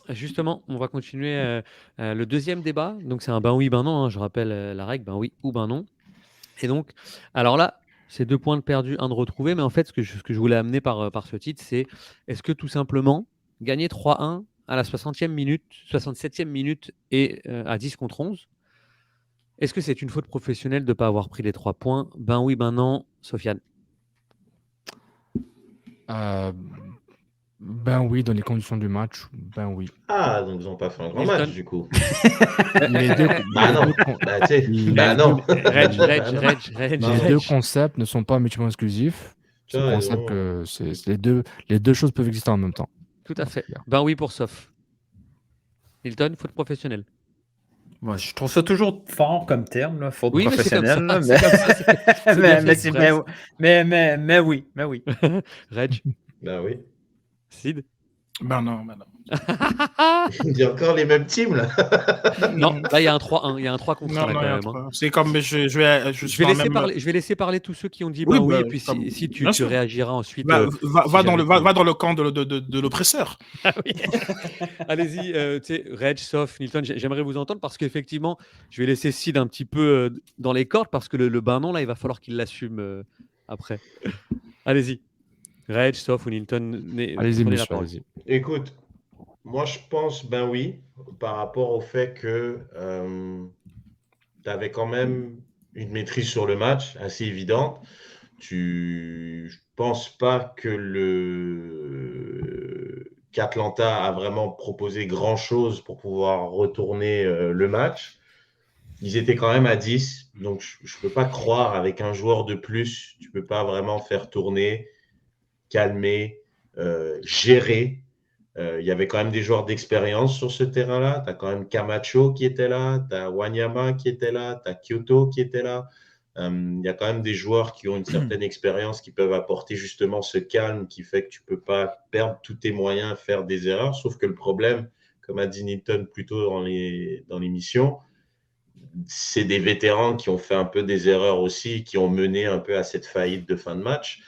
Justement, on va continuer le deuxième débat. Donc, c'est un ben oui, ben non, hein. Je rappelle la règle, ben oui ou ben non. Et donc, alors là, c'est 2 points de perdu, un de retrouvé. Mais en fait, ce que je voulais amener par ce titre, c'est est-ce que tout simplement, gagner 3-1 à la 60e minute, 67e minute et à 10 contre 11, est-ce que c'est une faute professionnelle de ne pas avoir pris les 3 points? Ben oui, ben non, Sofiane. Euh, ben oui, dans les conditions du match, ben oui. Ah, donc ils n'ont pas fait un grand match, Nilton. du coup. Les deux, Bah les deux, non, bah tu sais, bah les deux, non. Reg, Bah Reg, non, Reg, Reg, les non, deux Reg. concepts ne sont pas mutuellement exclusifs. tu C'est as le concept raison. que les deux choses peuvent exister en même temps. Tout à Dans ce fait. cas. Ben oui pour Sof. Nilton, faute professionnelle. Moi, je trouve ça toujours fort comme terme, là, faute Oui, mais c'est comme ça. professionnelle. Là, C'est comme ça. C'est bien fait exprès. mais oui, mais oui. Reg, Bah oui. Sid. Ben non, ben non. Il y a encore les mêmes teams, là. Non, là, il y a un 3-1. Il y a un 3 contre 1 Non, là non, quand il y a même, hein. trois. C'est comme je Je suis vais dans le laisser même. parler, je vais laisser parler tous ceux qui ont dit Oui, ben oui, bah, et puis si tu bien sûr. réagiras ensuite. Va Si jamais va dans le camp de l'oppresseur. Ah oui. Allez-y, tu sais, Reg, Sof, Nilton, j'aimerais vous entendre parce qu'effectivement, je vais laisser Sid un petit peu dans les cordes parce que le ben non, là, il va falloir qu'il l'assume après. Allez-y. Reg, Sof ou Nilton, Allez-y, prenez la monsieur, parole. allez-y. Écoute, moi je pense, ben oui, par rapport au fait que tu avais quand même une maîtrise sur le match assez évidente. Je pense pas qu'Atlanta a vraiment proposé grand-chose pour pouvoir retourner le match. Ils étaient quand même à 10, donc je ne peux pas croire avec un joueur de plus, tu peux pas vraiment faire tourner, calmer, gérer. Il y avait quand même des joueurs d'expérience sur ce terrain-là. Tu as quand même Camacho qui était là, tu as Wanyama qui était là, tu as Kyoto qui était là. Il y a quand même des joueurs qui ont une certaine expérience qui peuvent apporter justement ce calme qui fait que tu ne peux pas perdre tous tes moyens, faire des erreurs. Sauf que le problème, comme a dit Nilton plus tôt dans l'émission, c'est des vétérans qui ont fait un peu des erreurs aussi, qui ont mené un peu à cette faillite de fin de match.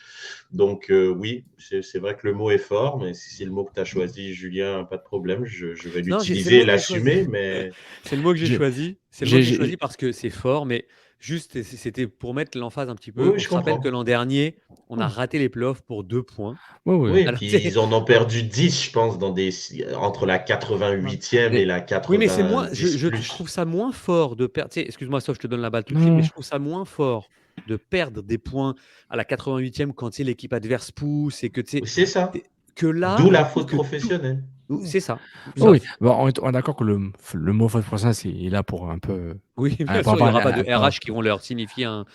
Donc oui, c'est vrai que le mot est fort, mais si c'est le mot que tu as choisi, Julien, pas de problème, je vais Non, c'est le l'utiliser et mot que j'ai choisi. l'assumer, mais C'est le mot que j'ai J'ai, choisi. C'est le mot que j'ai, j'ai choisi j'ai- parce que c'est fort, mais juste, c'était pour mettre l'emphase un petit oui, peu. oui, On je se rappelle que comprends. l'an dernier, on a Oui, raté les playoffs pour 2 points. oui, oui. Oui, et Alors, puis tu sais, ils en ont perdu 10, je pense, entre la 88e et mais, la oui, mais c'est moins, 90 je trouve plus. ça moins fort de perdre. Tu sais, excuse-moi, sauf je te donne la balle tout de suite, mais je Non, trouve ça moins fort de perdre des points à la 88e quand tu sais, l'équipe adverse pousse et que tu sais, C'est ça. que là, D'où je la trouve faute que tout. professionnelle. C'est ça. oh oui, Sauf. bon, on est d'accord que le mot faute procès, il est là pour un peu. Oui, bien Pour sûr, il n'y avoir aura pas de RH qui vont leur signifier un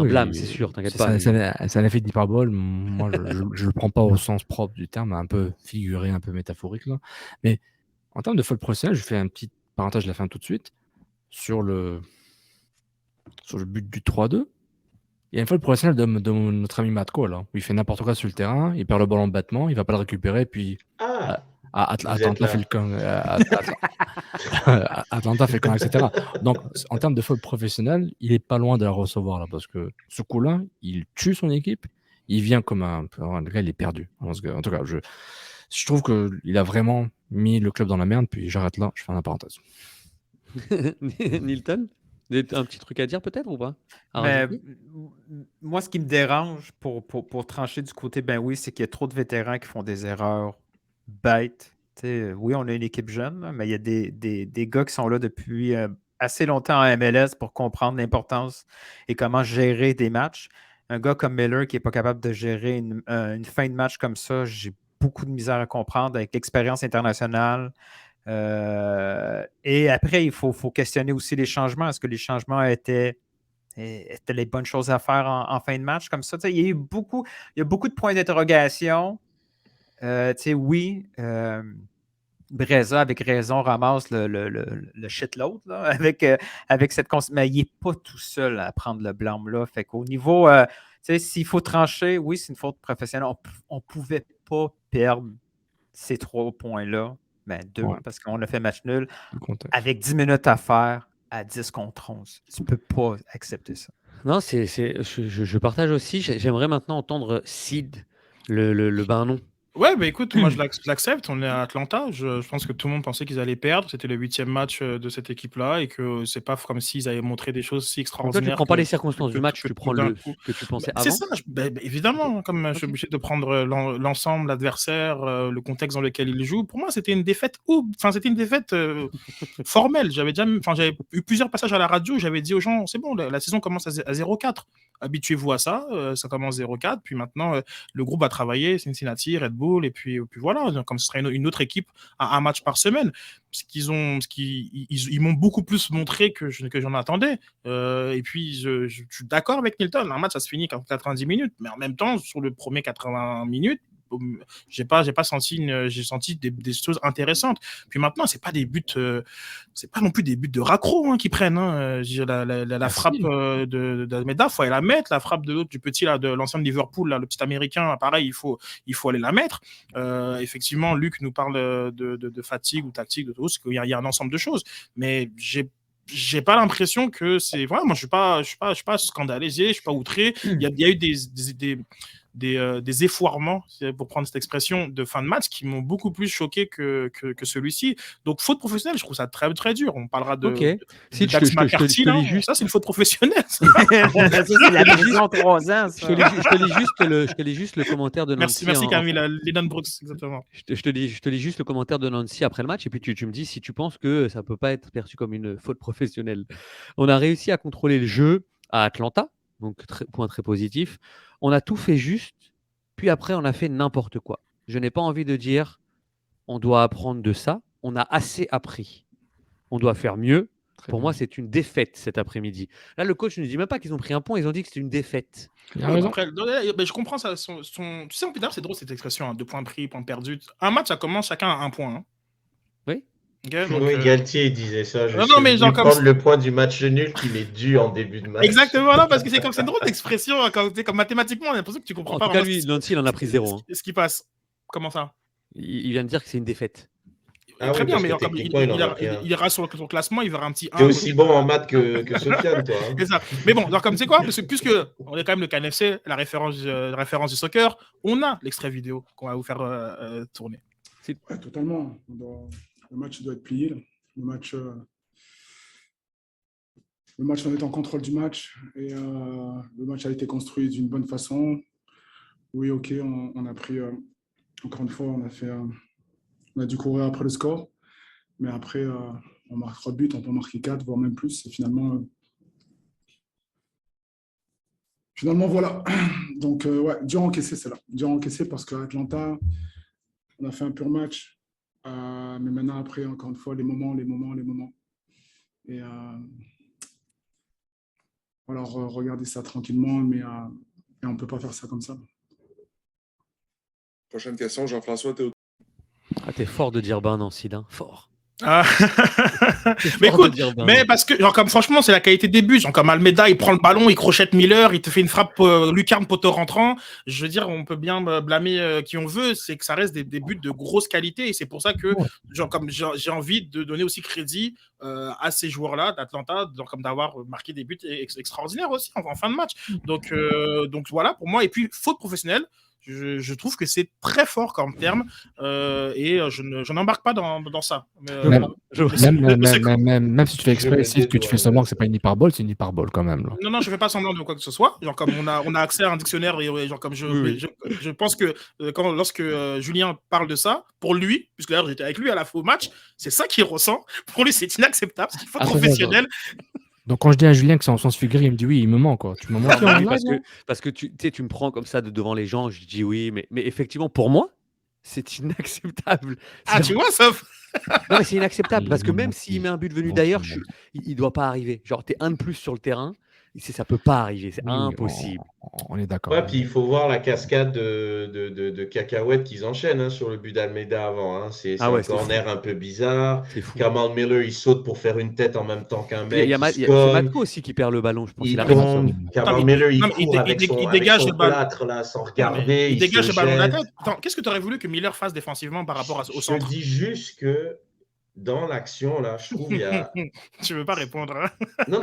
blâme, c'est oui, sûr, t'inquiète c'est pas. Mais. un effet d'hyperbole. Moi, je le prends pas au sens propre du terme, un peu figuré, un peu métaphorique là. Mais en termes de faute professionnelle, je fais un petit parenthèse, je la fin tout de suite sur le but du 3-2. Il y a une faute professionnelle de notre ami Matt Cole, hein, où il fait n'importe quoi sur le terrain, il perd le ballon de battement, il va pas le récupérer, puis Ah, vous êtes Atlanta fait là. le camp, Atlanta fait le camp, etc. Donc, en termes de faute professionnelle, il est pas loin de la recevoir là, parce que ce coup-là, il tue son équipe, il vient comme le gars, il est perdu. En tout cas, je trouve qu'il a vraiment mis le club dans la merde, puis j'arrête là, je fais une parenthèse. Nilton, un petit truc à dire peut-être ou pas? À Mais rajouter? moi, ce qui me dérange pour trancher du côté, ben oui, c'est qu'il y a trop de vétérans qui font des erreurs bêtes. Tu sais, oui, on a une équipe jeune, là, mais il y a des gars qui sont là depuis assez longtemps en MLS pour comprendre l'importance et comment gérer des matchs. Un gars comme Miller qui n'est pas capable de gérer une fin de match comme ça, j'ai beaucoup de misère à comprendre avec l'expérience internationale. Et après, il faut questionner aussi les changements. Est-ce que les changements étaient les bonnes choses à faire en fin de match comme ça? Tu sais, il y a beaucoup de points d'interrogation. Tu sais, oui, Breza, avec raison, ramasse le shitload là, avec cette mais il n'est pas tout seul à prendre le blâme-là. Fait qu'au niveau, tu sais, s'il faut trancher, oui, c'est une faute professionnelle. On ne pouvait pas perdre ces 3 points-là. Ben, 2, Ouais, parce qu'on a fait match nul. le contexte. Avec 10 minutes à faire, à 10 contre 11. Tu ne peux pas accepter ça. Non, je partage aussi. J'aimerais maintenant entendre Sid, le ben non. Ouais, bah écoute, moi je l'accepte. On est à Atlanta. Je pense que tout le monde pensait qu'ils allaient perdre. C'était le 8e match de cette équipe-là et que c'est pas comme s'ils avaient montré des choses si Donc toi, tu extraordinaires prends pas les circonstances du match, que tu tout prends d'un le coup. que tu Bah, pensais c'est avant. ça, Ok. évidemment, hein, comme je suis Ok. obligé de prendre l'ensemble, l'adversaire, le contexte dans lequel il joue. Pour moi, c'était une défaite c'était une défaite formelle. J'avais eu plusieurs passages à la radio, j'avais dit aux gens, c'est bon, la saison commence à 0-4. Habituez-vous à ça, ça commence 0-4, puis maintenant le groupe va travailler, Cincinnati, Red Bull, et puis voilà, donc, comme ce serait une autre équipe à un match par semaine. Ils m'ont beaucoup plus montré que j'en attendais. Et puis, je suis d'accord avec Nilton. Un match, ça se finit en 90 minutes. Mais en même temps, sur le premier 80 minutes, j'ai senti des choses intéressantes. Puis maintenant, c'est pas non plus des buts de raccro qui prennent. La frappe de Almeida, faut aller la mettre. La frappe de l'autre, du petit là, de l'ancien de Liverpool, là, le petit américain, pareil, il faut aller la mettre. Effectivement, Luc nous parle de fatigue ou tactique, de tout, il y a un ensemble de choses. Mais j'ai pas l'impression que c'est moi je suis pas scandalisé, je suis pas outré. Il y a eu des effoirements, pour prendre cette expression, de fin de match qui m'ont beaucoup plus choqué que celui-ci. Donc faute professionnelle, je trouve ça très très dur. On parlera de Si, Dax McCarthy, là. Ça c'est une faute professionnelle. Ça, c'est la vision 3 ans. Je te lis juste le commentaire de Nancy. Merci Camille, Lennon Brooks, exactement. Je te lis juste le commentaire de Nancy après le match et puis tu me dis si tu penses que ça peut pas être perçu comme une faute professionnelle. On a réussi à contrôler le jeu à Atlanta, donc point très positif. On a tout fait juste, puis après on a fait n'importe quoi. Je n'ai pas envie de dire on doit apprendre de ça. On a assez appris. On doit faire mieux. Pour moi, c'est une défaite cet après-midi. Là, le coach ne dit même pas qu'ils ont pris un point, ils ont dit que c'était une défaite. Il a raison. Après, je comprends ça. Tu sais, en c'est drôle cette expression, 2 points pris, points perdus. Un match, ça commence chacun à 1 point. Oui. Okay, oui, Galtier disait ça. Mais genre prendre le point du match nul qu'il est dû en début de match. Exactement, là, parce que c'est une drôle d'expression. Comme mathématiquement, on a l'impression que tu comprends pas. En tout cas, lui, Nancy, il en a pris 0. Ce qui passe. Comment ça? Il vient de dire que c'est une défaite. Très bien, mais comme il ira sur le classement, il verra un petit 1. T'es aussi bon en maths que Sofiane, toi. C'est ça. Mais bon, comme c'est quoi? Parce que puisque on est quand même le KNFC, la référence du soccer, on a l'extrait vidéo qu'on va vous faire tourner. Ouais, totalement. Le match doit être plié. Là. Le match, on est en contrôle du match et le match a été construit d'une bonne façon. Oui, ok, on a pris, encore une fois, on a dû courir après le score, mais après, on marque 3 buts, on peut marquer 4, voire même plus. Et finalement, voilà. Donc, ouais, dur à encaisser, c'est là. Dur à encaisser parce qu'à Atlanta, on a fait un pur match. Mais maintenant, après, encore une fois, les moments. Et alors, regardez ça tranquillement, mais on ne peut pas faire ça comme ça. Prochaine question, Jean-François Théo. Ah, t'es fort de dire ben non, Sid, fort. Mais écoute, parce que genre, comme franchement c'est la qualité des buts, genre comme Almeida il prend le ballon, il crochette Miller, il te fait une frappe lucarne poteau rentrant. Je veux dire, on peut bien blâmer qui on veut, c'est que ça reste des buts de grosse qualité et c'est pour ça que genre comme j'ai envie de donner aussi crédit à ces joueurs-là d'Atlanta, comme d'avoir marqué des buts extraordinaires aussi en fin de match. Donc voilà pour moi. Et puis faute professionnelle. Je trouve que c'est très fort comme terme et je n'embarque pas dans ça. Même si tu fais exprès, que tu fais semblant que c'est pas une hyperbole, c'est une hyperbole quand même. Là. Non, je fais pas semblant de quoi que ce soit. Genre comme on a accès à un dictionnaire et genre comme je pense que lorsque Julien parle de ça, pour lui, puisque d'ailleurs j'étais avec lui à la fin au match, c'est ça qu'il ressent. Pour lui, c'est inacceptable. Parce qu'il faut professionnel. Donc quand je dis à Julien que c'est en sens figuré, il me dit oui, il me ment quoi. Tu me mens parce que tu me prends comme ça devant les gens, je dis oui, mais effectivement pour moi, c'est inacceptable. Tu vois ça. Non mais c'est inacceptable parce que même s'il met un but venu d'ailleurs, il doit pas arriver. Genre t'es un de plus sur le terrain. Ça peut pas arriver, c'est impossible. On est d'accord. Ouais, puis il faut voir la cascade de cacahuètes qu'ils enchaînent sur le but d'Almeida avant. C'est un corner un peu bizarre. Kamal Miller, il saute pour faire une tête en même temps qu'un mec. Il y a Matko aussi qui perd le ballon, je pense. Kamal Miller, il court avec son plâtre là, sans regarder. Il dégage le ballon de la tête. Attends, qu'est-ce que tu aurais voulu que Miller fasse défensivement par rapport au centre? Je dis juste que dans l'action, là, je trouve qu'il y a... Tu veux pas répondre, hein? Non,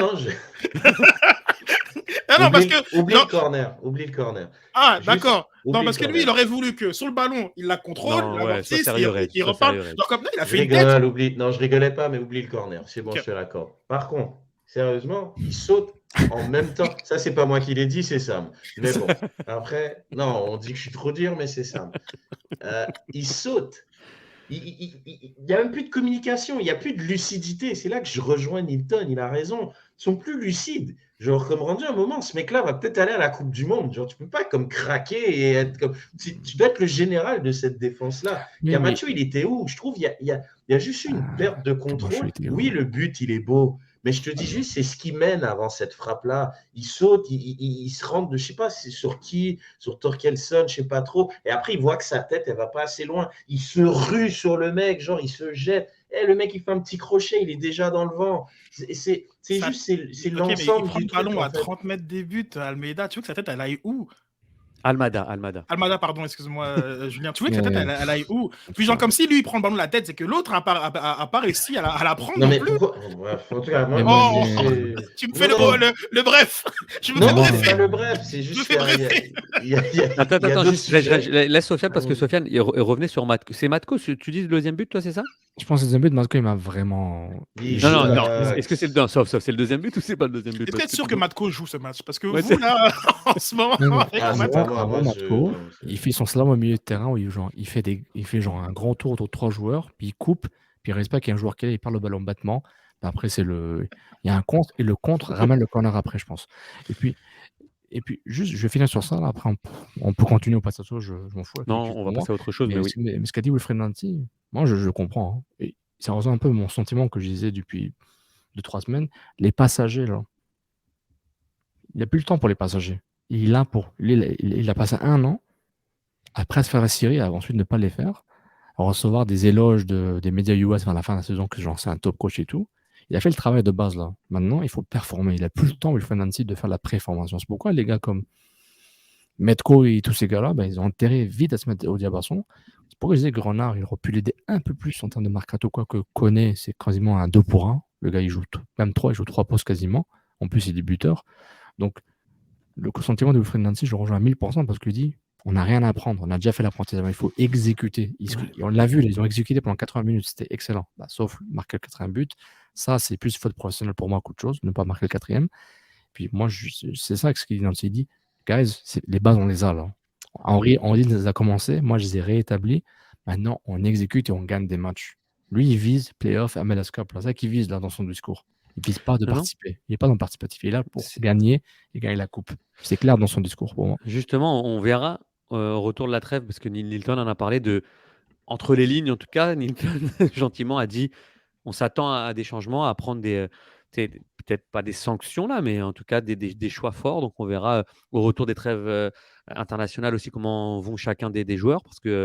Ah non, parce que. Oublie Non, le corner. Oublie le corner. ah, Juste, d'accord. Non, oublie parce le que lui, il corner. aurait voulu que sur le ballon, il la contrôle, Non, la ouais, sois amortisse, sérieux, Reg. il Sois repart. sérieux, Reg. Genre comme là, il a Je fait une tête. rigole, oublie. Non, je rigolais pas, mais oublie le corner. C'est bon, Ok. je te l'accorde. Par contre, sérieusement, il saute en même temps. Ça, c'est pas moi qui l'ai dit, c'est Sam. Mais bon, après, non, on dit que je suis trop dur, mais c'est Sam. Il saute. Il n'y a même plus de communication, il n'y a plus de lucidité. C'est là que je rejoins Nilton, il a raison. Ils sont plus lucides. Genre, comme rendu un moment, ce mec-là va peut-être aller à la Coupe du Monde. Genre, tu peux pas comme craquer et être comme. Tu dois être le général de cette défense-là. Mais Camacho, il était où? Je trouve qu'il y a juste une perte de Camacho contrôle. était où? Oui, le but, il est beau. Mais je te dis juste, c'est ce qui mène avant cette frappe-là. Il saute, il se rentre de, je sais pas, c'est sur qui, sur Torkelson, je sais pas trop. Et après, il voit que sa tête, elle va pas assez loin. Il se rue sur le mec, genre, il se jette. Et le mec, il fait un petit crochet, il est déjà dans le vent. C'est Ça- juste, c'est Ok, mais il l'ensemble prend du le ballon truc, en à fait. 30 mètres des buts, Almeida. Tu veux que sa tête, elle aille où? Almada. Almada, pardon, excuse-moi, Julien. Tu veux que sa tête, Mais- elle aille où? Puis, genre, comme si lui, il prend le ballon de la tête, c'est que l'autre a pas réussi à la prendre Non, non mais plus. pourquoi? Bon, bref, en tout cas, moi, Mais moi, Oh, c'est. tu me fais Non, le bref. Je me non, fais non, c'est briefer. pas le bref, c'est me juste fais qu'il briefer. y a Attends, d'autres juste, sujets. laisse Sofiane parce que Allons-y. Sofiane, il revenait sur Matko. C'est Matko, tu dis le deuxième but, toi, c'est ça? Je pense que le deuxième but, Marco, il m'a vraiment. Il Non, non, Là, non. Est-ce que c'est non, sauf, c'est le deuxième but ou c'est pas le deuxième but? T'es Parce peut-être que sûr tu que dis- Matko joue ce match. Parce que Ouais, vous, c'est- là, en ce moment, Non, non. avec Ah, c'est Matko, pas moi, Matko, non, il fait son slalom au milieu de terrain où il fait genre un grand tour autour de 3 joueurs, puis il coupe, puis il reste pas qu'il y a un joueur qui est là, il perd le ballon battement. Après, il y a un contre, et le contre ramène le corner après, je pense. Et puis juste, je vais finir sur ça, là, après on peut continuer au passage, je m'en fous. Non, on va passer à autre chose, mais oui. Mais ce qu'a dit Wilfried Nancy, moi je comprends, hein. Et ça rejoint un peu mon sentiment que je disais depuis 2-3 semaines. Les passagers, là, il n'a plus le temps pour les passagers. Il a passé 1 an à presque faire la Syrie, à ensuite ne pas les faire, à recevoir des éloges des médias US vers la fin de la saison, que genre c'est un top coach et tout. Il a fait le travail de base là. Maintenant, il faut performer. Il n'a plus le temps, Wilfried Nancy, de faire la préformation. C'est pourquoi les gars comme Metko et tous ces gars-là, ben, ils ont intérêt vite à se mettre au diapason. C'est pourquoi je disais que Renard, il aurait pu l'aider un peu plus en termes de mercato, quoi que Koné, c'est quasiment un 2 pour 1. Le gars, il joue même 3, il joue 3 postes quasiment. En plus, il est buteur. Donc, le sentiment de Wilfried Nancy, je le rejoins à 1000% parce qu'il dit on n'a rien à apprendre, on a déjà fait l'apprentissage, il faut exécuter. On l'a vu, ils ont exécuté pendant 80 minutes, c'était excellent. Bah, sauf marquer le 4e but. Ça, c'est plus faute professionnelle pour moi qu'autre chose, ne pas marquer le 4e. Puis moi, c'est ça ce qu'il dit. Guys, les bases, on les a là. Henry les a commencé, moi je les ai réétablis. Maintenant, on exécute et on gagne des matchs. Lui, il vise playoff, MLS Cup. C'est ça qu'il vise là dans son discours. Il ne vise pas de Non, non. participer. Il n'est pas dans le participatif. Il est là pour gagner et gagner la coupe. C'est clair dans son discours pour moi. Justement, on verra au retour de la trêve, parce que Nilton en a parlé entre les lignes, en tout cas, Nilton gentiment a dit on s'attend à des changements, à prendre peut-être pas des sanctions là, mais en tout cas des choix forts. Donc on verra au retour des trêves internationales aussi comment vont chacun des joueurs, parce que